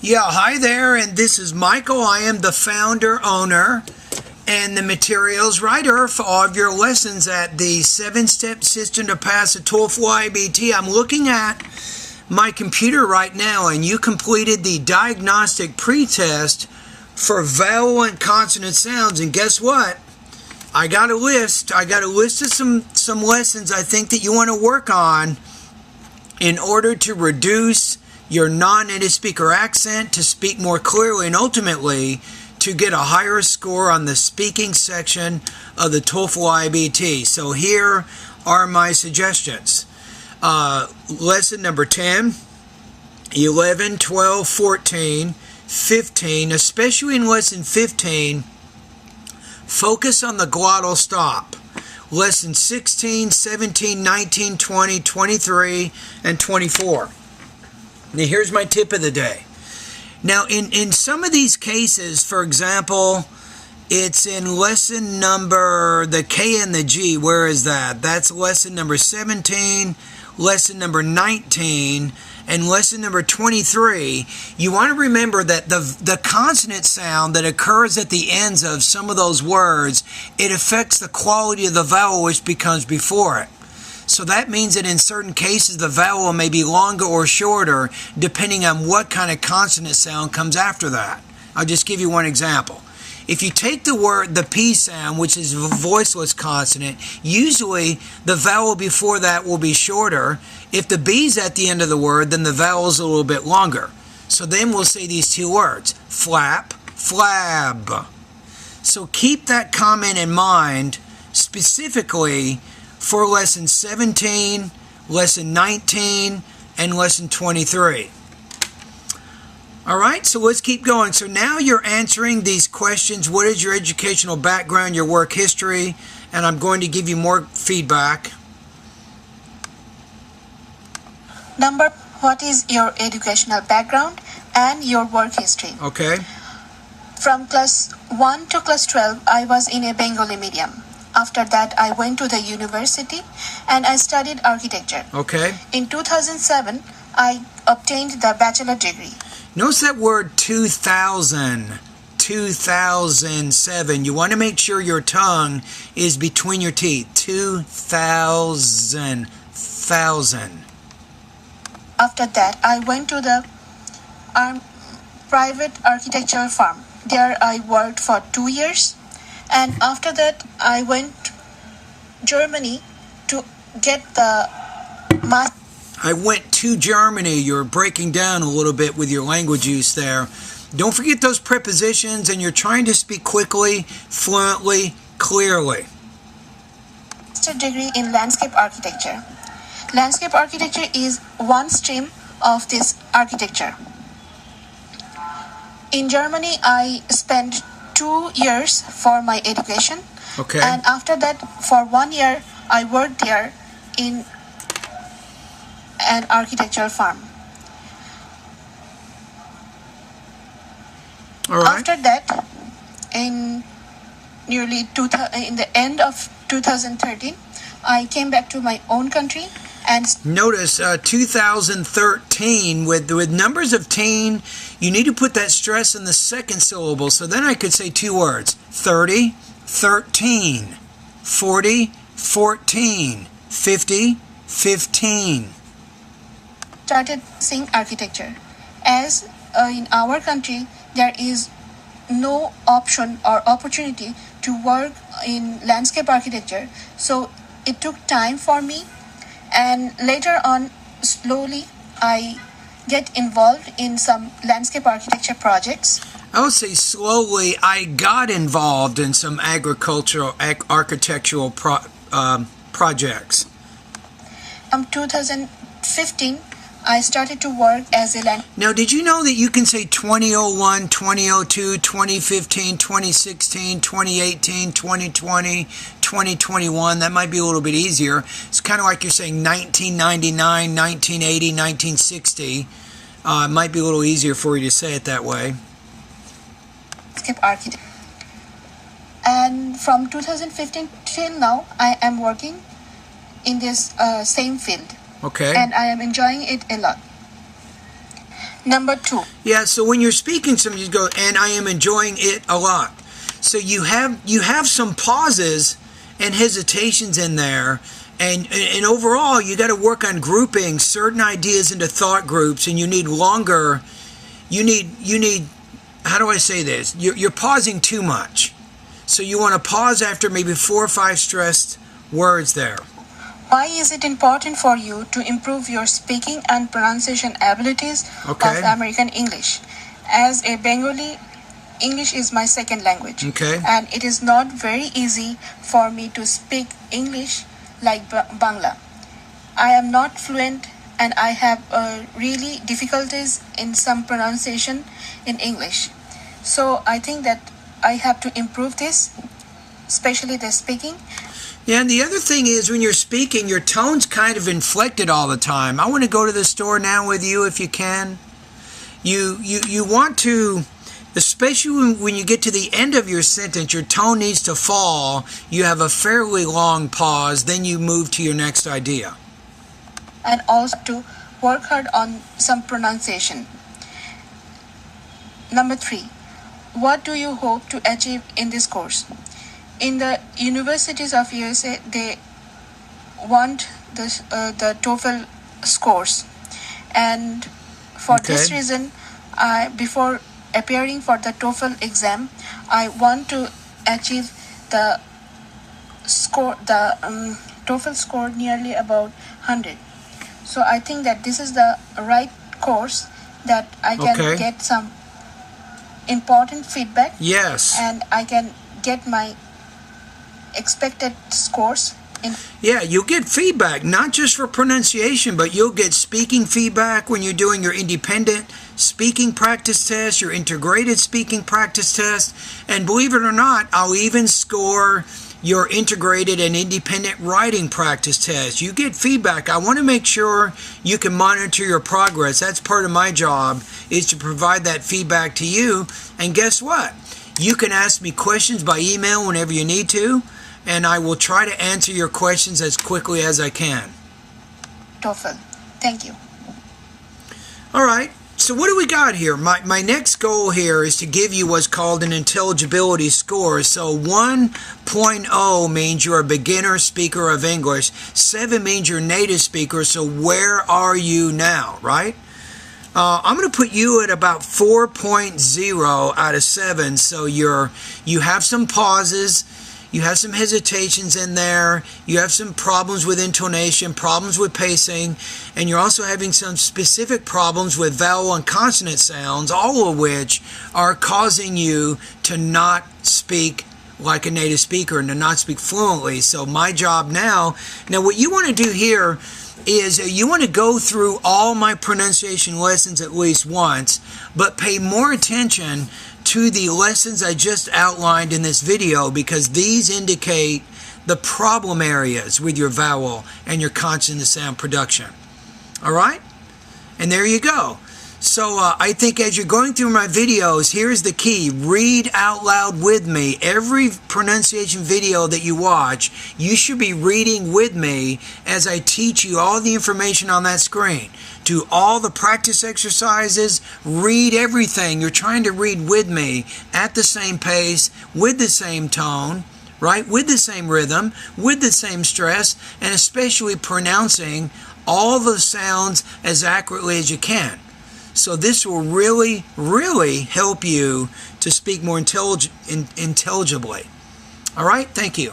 Yeah, hi there, and this is Michael. I am the founder, owner, and the materials writer for all of your lessons at the 7-Step System to Pass the TOEFL IBT. I'm looking at my computer right now, and you completed the diagnostic pretest for vowel and consonant sounds, and guess what? I got a list of some lessons I think that you want to work on in order to reduce your non-native speaker accent, to speak more clearly, and ultimately to get a higher score on the speaking section of the TOEFL IBT. So here are my suggestions. Lesson number 10, 11, 12, 14, 15, especially in lesson 15, focus on the glottal stop. Lesson 16, 17, 19, 20, 23, and 24. Now here's my tip of the day. Now in some of these cases, for example, it's in lesson number, the K and the G, where is that? That's lesson number 17, lesson number 19, and lesson number 23. You want to remember that the consonant sound that occurs at the ends of some of those words, it affects the quality of the vowel which becomes before it. So that means that in certain cases the vowel may be longer or shorter depending on what kind of consonant sound comes after that. I'll just give you one example. If you take the P sound, which is a voiceless consonant, usually the vowel before that will be shorter. If the B's at the end of the word, then the vowel's a little bit longer. So then we'll say these two words, flap, flab. So keep that comment in mind specifically for lesson 17, lesson 19, and lesson 23. All right, so let's keep going. So now you're answering these questions. What is your educational background, your work history? And I'm going to give you more feedback. Number, what is your educational background and your work history? Okay. From class 1 to class 12, I was in a Bengali medium. After that, I went to the university and I studied architecture. Okay. In 2007, I obtained the bachelor degree. Notice that word 2000, 2007. You want to make sure your tongue is between your teeth. 2000, thousand. After that, I went to the private architectural firm. There I worked for 2 years. And after that, I went to Germany to get the master. I went to Germany. You're breaking down a little bit with your language use there. Don't forget those prepositions, and you're trying to speak quickly, fluently, clearly. Master degree in landscape architecture. Landscape architecture is one stream of this architecture. In Germany, I spent 2 years for my education. Okay. And after that, for 1 year, I worked there in an architectural firm. All right. After that, in the end of 2013, I came back to my own country and notice 2013 with numbers of teen. You need to put that stress in the second syllable. So then I could say two words: 30, 13, 40, 14, 50, 15. Started seeing architecture. As in our country, there is no option or opportunity to work in landscape architecture. So it took time for me. And later on, slowly, I get involved in some landscape architecture projects. I would say slowly, I got involved in some architectural projects. From 2015, I started to work as a Now, did you know that you can say 2001, 2002, 2015, 2016, 2018, 2020, 2021? That might be a little bit easier. It's kind of like you're saying 1999, 1980, 1960. It might be a little easier for you to say it that way. Architect. And from 2015 till now, I am working in this same field. Okay. And I am enjoying it a lot. Number 2. Yeah, so when you're speaking something, you go, and I am enjoying it a lot. So you have some pauses and hesitations in there, and overall you got to work on grouping certain ideas into thought groups, and you need longer. You need how do I say this? You're pausing too much. So you want to pause after maybe 4 or 5 stressed words there. Why is it important for you to improve your speaking and pronunciation abilities of American English? As a Bengali, English is my second language. Okay. And it is not very easy for me to speak English like Bangla. I am not fluent and I have really difficulties in some pronunciation in English. So I think that I have to improve this, especially the speaking. Yeah, and the other thing is when you're speaking, your tone's kind of inflected all the time. I want to go to the store now with you if you can. You want to, especially when you get to the end of your sentence, your tone needs to fall. You have a fairly long pause, then you move to your next idea. And also to work hard on some pronunciation. Number 3. What do you hope to achieve in this course? In the universities of USA, they want the TOEFL scores, and for this reason, before appearing for the TOEFL exam, I want to achieve the score, the TOEFL score nearly about 100. So I think that this is the right course that I can get some important feedback. Yes. And I can get my expected scores. Yeah, you'll get feedback, not just for pronunciation, but you'll get speaking feedback when you're doing your independent speaking practice test, your integrated speaking practice test, and believe it or not, I'll even score your integrated and independent writing practice test. You get feedback. I want to make sure you can monitor your progress. That's part of my job, is to provide that feedback to you. And guess what? You can ask me questions by email whenever you need to, and I will try to answer your questions as quickly as I can. TOEFL. Thank you. All right. So what do we got here? My next goal here is to give you what's called an intelligibility score. So 1.0 means you're a beginner speaker of English. 7 means you're a native speaker. So where are you now, right? I'm going to put you at about 4.0 out of 7. So you have some pauses. You have some hesitations in there. You have some problems with intonation, problems with pacing, and you're also having some specific problems with vowel and consonant sounds, all of which are causing you to not speak like a native speaker and to not speak fluently. So my job now what you want to do here is you want to go through all my pronunciation lessons at least once, but pay more attention to the lessons I just outlined in this video, because these indicate the problem areas with your vowel and your consonant sound production. All right? And there you go. So I think as you're going through my videos, here's the key. Read out loud with me. Every pronunciation video that you watch, you should be reading with me as I teach you all the information on that screen. Do all the practice exercises. Read everything. You're trying to read with me at the same pace, with the same tone, right? With the same rhythm, with the same stress, and especially pronouncing all the sounds as accurately as you can. So this will really, really help you to speak more intelligibly. All right? Thank you.